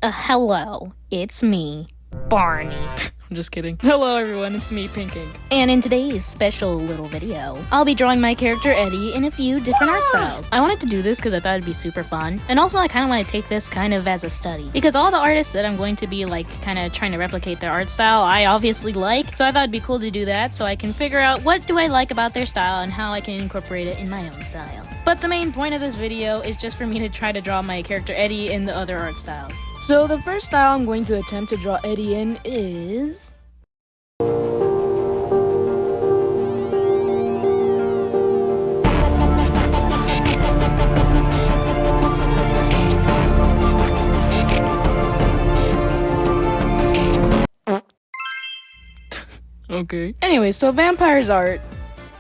Hello, it's me, Barney. I'm just kidding. Hello everyone, it's me, Pinkink. And in today's special little video, I'll be drawing my character Eddie in a few different art styles. I wanted to do this because I thought it'd be super fun, and also I kind of want to take this kind of as a study, because all the artists that I'm going to be kind of trying to replicate their art style, I obviously like, so I thought it'd be cool to do that so I can figure out what do I like about their style and how I can incorporate it in my own style. But the main point of this video is just for me to try to draw my character Eddie in the other art styles. So the first style I'm going to attempt to draw Eddie in is... Okay. Anyway, so Vampire's art...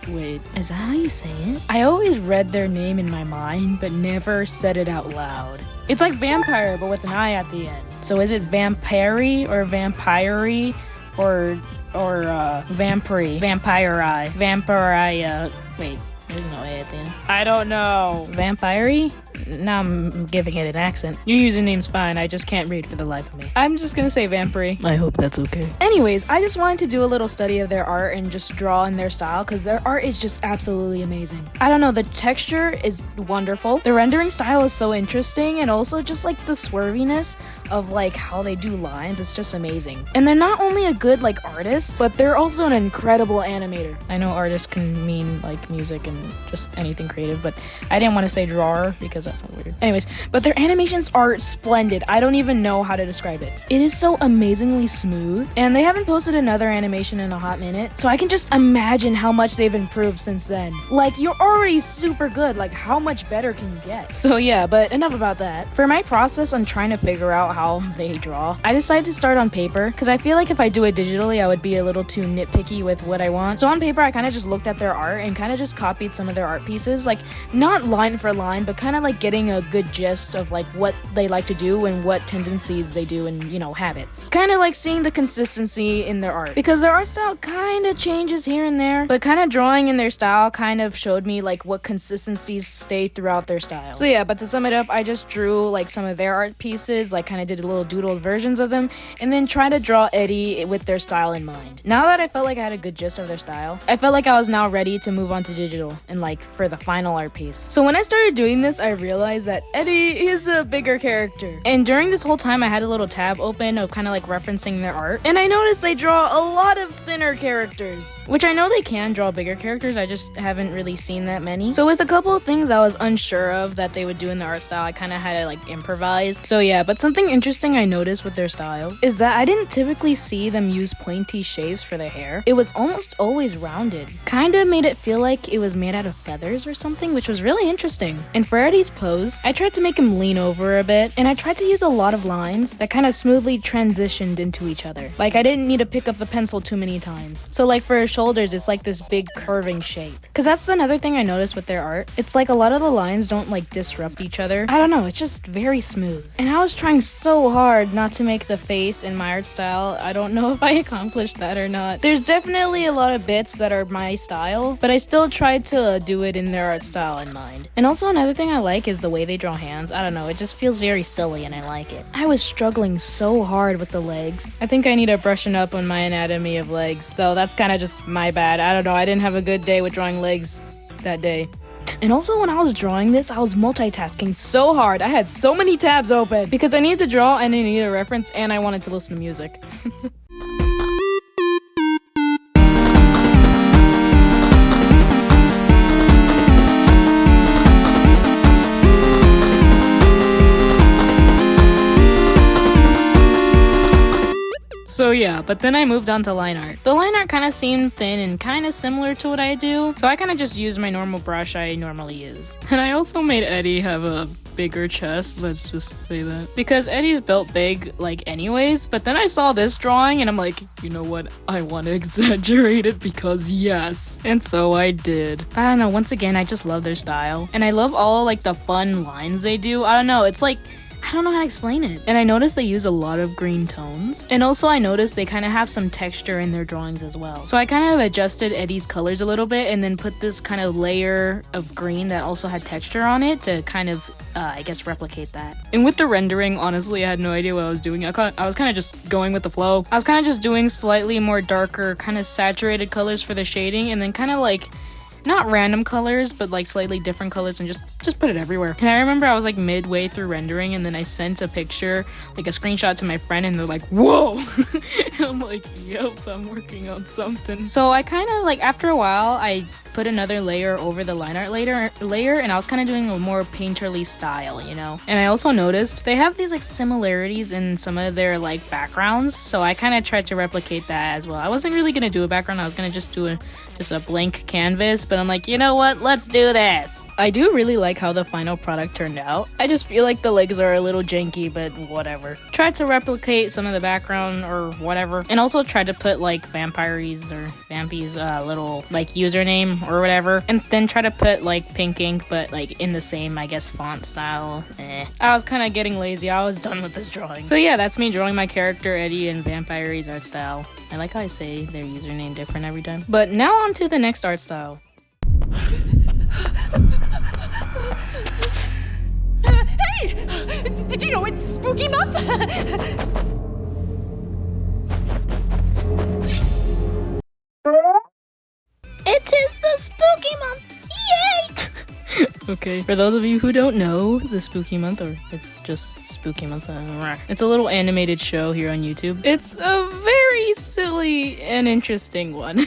Wait, is that how you say it? I always read their name in my mind, but never said it out loud. It's like vampire, but with an I at the end. So is it Vampirey or Vampirey or Vampirey? Vampirey, wait, there's no A at the end. I don't know. Vampirey? Now I'm giving it an accent. Your username's fine, I just can't read for the life of me. I'm just gonna say Vampirey. I hope that's okay. Anyways, I just wanted to do a little study of their art and just draw in their style because their art is just absolutely amazing. I don't know, the texture is wonderful. The rendering style is so interesting, and also just like the swerviness of like how they do lines, it's just amazing. And they're not only a good like artist, but they're also an incredible animator. I know artist can mean like music and just anything creative, but I didn't want to say drawer because that sounds weird. Anyways, but their animations are splendid. I don't even know how to describe it. It is so amazingly smooth, and they haven't posted another animation in a hot minute, so I can just imagine how much they've improved since then. Like, you're already super good, like how much better can you get? So yeah, but enough about that. For my process on trying to figure out how they draw, I decided to start on paper, because I feel like if I do it digitally, I would be a little too nitpicky with what I want. So on paper, I kind of just looked at their art and kind of just copied some of their art pieces, like not line for line, but kind of like getting a good gist of like what they like to do and what tendencies they do and, you know, habits. Kind of like seeing the consistency in their art, because their art style kind of changes here and there, but kind of drawing in their style kind of showed me like what consistencies stay throughout their style. So yeah, but to sum it up, I just drew like some of their art pieces, like kind of did a little doodled versions of them, and then try to draw Eddie with their style in mind. Now that I felt like I had a good gist of their style, I felt like I was now ready to move on to digital and like for the final art piece. So when I started doing this, I realized that Eddie is a bigger character. And during this whole time, I had a little tab open of kind of like referencing their art, and I noticed they draw a lot of thinner characters, which I know they can draw bigger characters, I just haven't really seen that many. So with a couple of things I was unsure of that they would do in the art style, I kind of had to like improvise. So yeah, but something interesting I noticed with their style is that I didn't typically see them use pointy shapes for their hair. It was almost always rounded. Kind of made it feel like it was made out of feathers or something, which was really interesting. And for Eddie's pose, I tried to make him lean over a bit, and I tried to use a lot of lines that kind of smoothly transitioned into each other. Like, I didn't need to pick up the pencil too many times. So like for his shoulders, it's like this big curving shape. Because that's another thing I noticed with their art. It's like a lot of the lines don't like disrupt each other. I don't know, it's just very smooth. And I was trying so hard not to make the face in my art style. I don't know if I accomplished that or not. There's definitely a lot of bits that are my style, but I still tried to do it in their art style in mind. And also another thing I like is the way they draw hands. I don't know, it just feels very silly and I like it. I was struggling so hard with the legs. I think I need to brushing up on my anatomy of legs, so that's kind of just my bad. I don't know, I didn't have a good day with drawing legs that day. And also when I was drawing this, I was multitasking so hard. I had so many tabs open because I needed to draw and I needed a reference and I wanted to listen to music. So yeah, but then I moved on to line art. The line art kind of seemed thin and kind of similar to what I do, so I kind of just used my normal brush I normally use. And I also made Eddie have a bigger chest, let's just say that. Because Eddie's built big, like, anyways, but then I saw this drawing and I'm like, you know what, I want to exaggerate it because yes. And so I did. I don't know, once again, I just love their style. And I love all, like, the fun lines they do. I don't know, it's like, I don't know how to explain it. And I noticed they use a lot of green tones. And also I noticed they kind of have some texture in their drawings as well. So I kind of adjusted Eddie's colors a little bit and then put this kind of layer of green that also had texture on it to kind of, I guess, replicate that. And with the rendering, honestly, I had no idea what I was doing. I was kind of just going with the flow. I was kind of just doing slightly more darker, kind of saturated colors for the shading, and then kind of like, not random colors, but like slightly different colors, and just put it everywhere. And I remember I was like midway through rendering, and then I sent a picture, like a screenshot to my friend, and they're like, whoa. And I'm like, yep, I'm working on something. So I kind of like, after a while, I put another layer over the line art layer, and I was kind of doing a more painterly style, you know. And I also noticed they have these like similarities in some of their like backgrounds, so I kind of tried to replicate that as well. I wasn't really gonna do a background, I was gonna just do a blank canvas, but I'm like, you know what, let's do this. I do really like how the final product turned out. I just feel like the legs are a little janky, but whatever. Tried to replicate some of the background or whatever, and also tried to put like Vampirey's or Vampy's little like username or whatever, and then try to put like Pinkink, but like in the same, I guess, font style. I was kind of getting lazy. I was done with this drawing. So yeah, that's me drawing my character Eddie in Vampirey's art style. I like how I say their username different every time. But now on to the next art style. Hey! Did you know it's spooky month? It is the spooky month! Yay! Okay, for those of you who don't know, the spooky month, or it's just spooky month, it's a little animated show here on YouTube. It's a very silly and interesting one.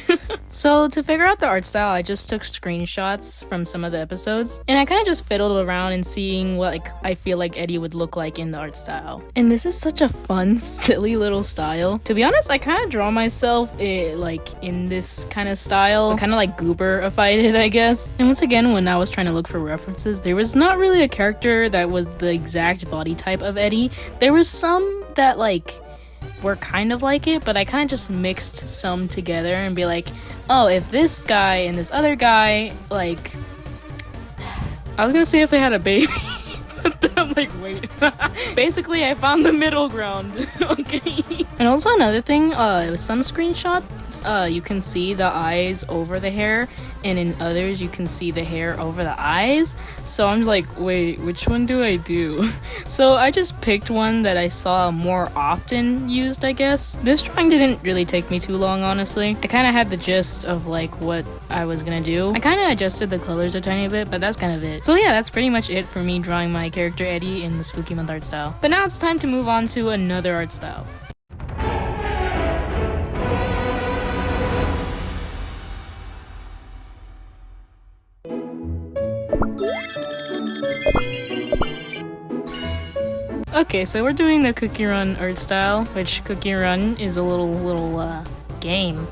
So to figure out the art style, I just took screenshots from some of the episodes, and I kind of just fiddled around and seeing what like I feel like Eddie would look like in the art style. And this is such a fun, silly little style. To be honest, I kind of draw myself like in this kind of style, kind of like Gooberified it, I guess. And once again, when I was trying to look for references, there was not really a character that was the exact body type of Eddie. There was some that like were kind of like it, but I kind of just mixed some together and be like, oh, if this guy and this other guy, like, I was gonna say if they had a baby. But then I'm like, wait. Basically, I found the middle ground. Okay. And also another thing, with some screenshots, you can see the eyes over the hair, and in others, you can see the hair over the eyes. So I'm like, wait, which one do I do? So I just picked one that I saw more often used, I guess. This drawing didn't really take me too long, honestly. I kind of had the gist of like what I was gonna do. I kind of adjusted the colors a tiny bit, but that's kind of it. So yeah, that's pretty much it for me drawing my character Eddie in the Spooky Month art style. But now it's time to move on to another art style. Okay, so we're doing the Cookie Run art style, which Cookie Run is a little game.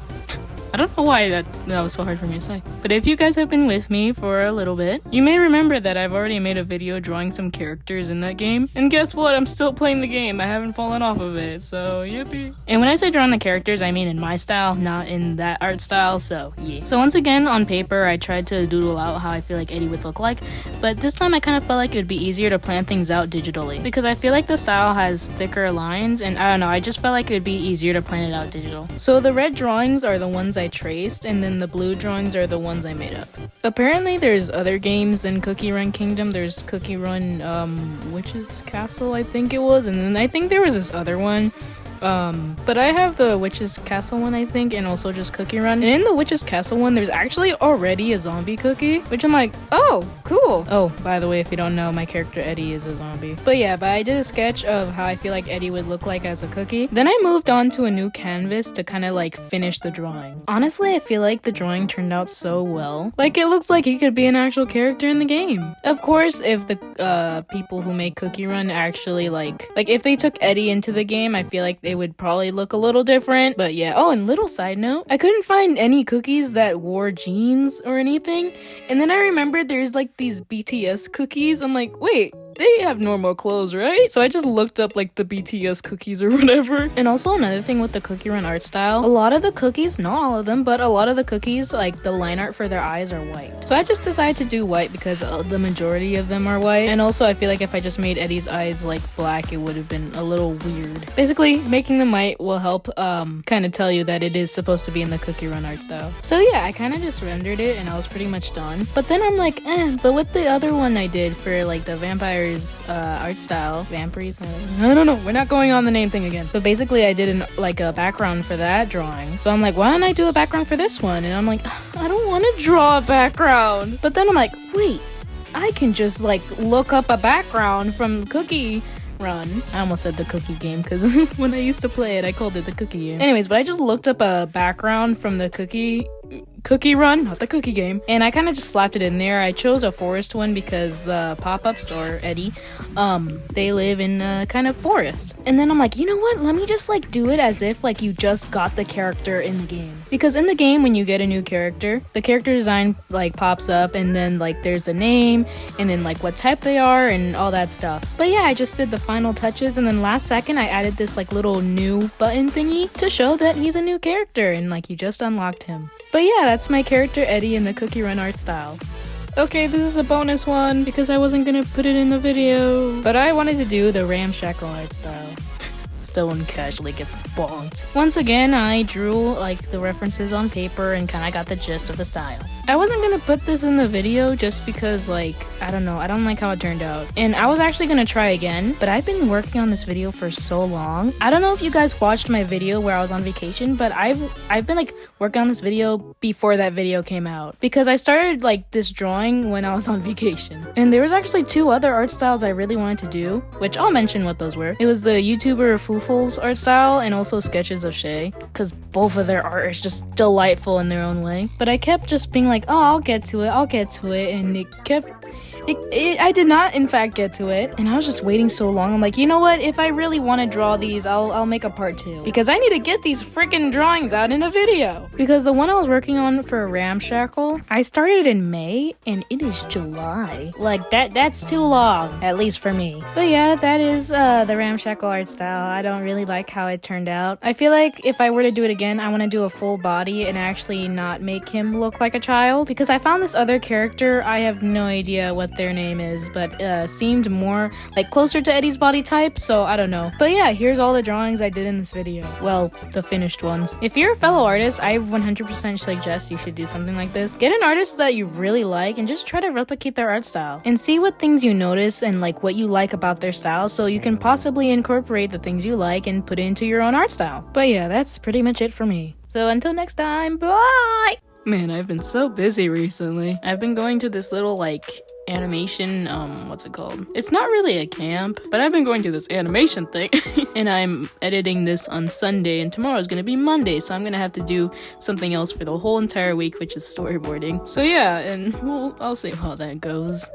I don't know why that was so hard for me to say. But if you guys have been with me for a little bit, you may remember that I've already made a video drawing some characters in that game. And guess what? I'm still playing the game. I haven't fallen off of it, so yippee. And when I say drawing the characters, I mean in my style, not in that art style, so yeah. So once again, on paper, I tried to doodle out how I feel like Eddie would look like, but this time I kind of felt like it would be easier to plan things out digitally, because I feel like the style has thicker lines, and I don't know, I just felt like it would be easier to plan it out digital. So the red drawings are the ones I traced, and then the blue drawings are the ones I made up. Apparently there's other games in Cookie Run Kingdom. There's Cookie Run Witch's Castle, I think it was, and then I think there was this other one. But I have the Witch's Castle one, I think, and also just Cookie Run. And in the Witch's Castle one, there's actually already a zombie cookie, which I'm like, oh, cool. Oh, by the way, if you don't know, my character Eddie is a zombie. But yeah, I did a sketch of how I feel like Eddie would look like as a cookie. Then I moved on to a new canvas to kind of like finish the drawing. Honestly, I feel like the drawing turned out so well. Like, it looks like he could be an actual character in the game. Of course, if the people who make Cookie Run actually like if they took Eddie into the game, I feel like they would probably look a little different. But yeah. Oh, and little side note, I couldn't find any cookies that wore jeans or anything. And then I remembered there's like these BTS cookies. I'm like, wait, they have normal clothes, right? So I just looked up like the BTS cookies or whatever. And also another thing with the cookie run art style, a lot of the cookies, not all of them, but a lot of the cookies, like the line art for their eyes are white. So I just decided to do white because the majority of them are white. And also I feel like if I just made Eddie's eyes like black, it would have been a little weird. Basically, making them white will help kind of tell you that it is supposed to be in the cookie run art style. So yeah, I kind of just rendered it and I was pretty much done. But then I'm like, but with the other one I did for like the Vampires art style, Vampirey, I don't know, we're not going on the name thing again. But basically I did like a background for that drawing. So I'm like, why don't I do a background for this one? And I'm like, I don't want to draw a background. But then I'm like, wait, I can just like look up a background from Cookie Run. I almost said the cookie game because when I used to play it, I called it the cookie game. Anyways, but I just looked up a background from the Cookie Run, not the cookie game, and I kind of just slapped it in there. I chose a forest one because the pop-ups, or Eddie, they live in a kind of forest. And then I'm like, you know what, let me just like do it as if like you just got the character in the game. Because in the game, when you get a new character, the character design like pops up, and then like there's the name, and then like what type they are and all that stuff. But yeah, I just did the final touches, and then last second I added this like little new button thingy to show that he's a new character and like you just unlocked him. But yeah, that's my character Eddie in the Cookie Run art style. Okay, this is a bonus one because I wasn't gonna put it in the video, but I wanted to do the ramshackle art style. Stone casually gets bonked. Once again, I drew like the references on paper and kind of got the gist of the style. I wasn't gonna put this in the video just because like, I don't know, I don't like how it turned out. And I was actually gonna try again, but I've been working on this video for so long. I don't know if you guys watched my video where I was on vacation, but I've been like working on this video before that video came out. Because I started like this drawing when I was on vacation. And there was actually 2 other art styles I really wanted to do, which I'll mention what those were. It was the YouTuber Foofle's art style and also Sketches of Shay, because both of their art is just delightful in their own way. But I kept just being like, oh, I'll get to it, and I did not in fact get to it, and I was just waiting so long. I'm like, you know what, if I really want to draw these, I'll make a part 2, because I need to get these freaking drawings out in a video. Because the one I was working on for Ramshackle, I started in May and it is July. Like that's too long, at least for me. But yeah, that is the Ramshackle art style. I don't really like how it turned out. I feel like if I were to do it again, I want to do a full body and actually not make him look like a child, because I found this other character, I have no idea what their name is, but seemed more like closer to Eddie's body type, so I don't know. But yeah, here's all the drawings I did in this video. Well, the finished ones. If you're a fellow artist, I 100% suggest you should do something like this. Get an artist that you really like and just try to replicate their art style, and see what things you notice and like what you like about their style, so you can possibly incorporate the things you like and put it into your own art style. But yeah, that's pretty much it for me. So until next time, bye! Man, I've been so busy recently. I've been going to this little like animation, what's it called? It's not really a camp, but I've been going to this animation thing and I'm editing this on Sunday, and tomorrow is gonna be Monday, so I'm gonna have to do something else for the whole entire week, which is storyboarding. So yeah, and well, I'll see how that goes.